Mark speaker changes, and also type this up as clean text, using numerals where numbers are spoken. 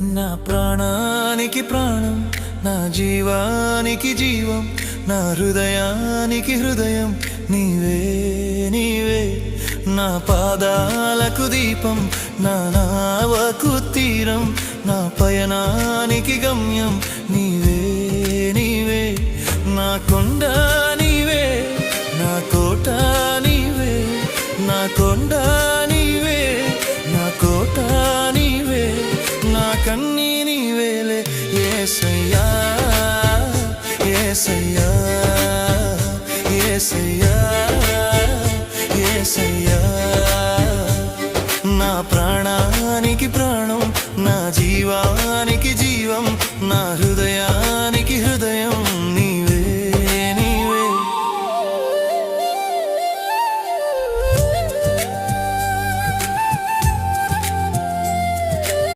Speaker 1: నా ప్రాణానికి ప్రాణం, నా జీవానికి జీవం, నా హృదయానికి హృదయం నీవే నీవే. నా పాదాలకు దీపం, నా నావకు తీరం, నా పయనానికి గమ్యం నీవే నీవే. నా కొండ నీవే, నా కోట నీవే, నా కొండ నీవే, నా కోట నీవే, నా కన్నీ నీవేలే యేసయ్యా యేసయ్యా యేసయ్యా యేసయ్యా. నా ప్రాణానికి ప్రాణం, నా జీవానికి జీవం, నా హృదయ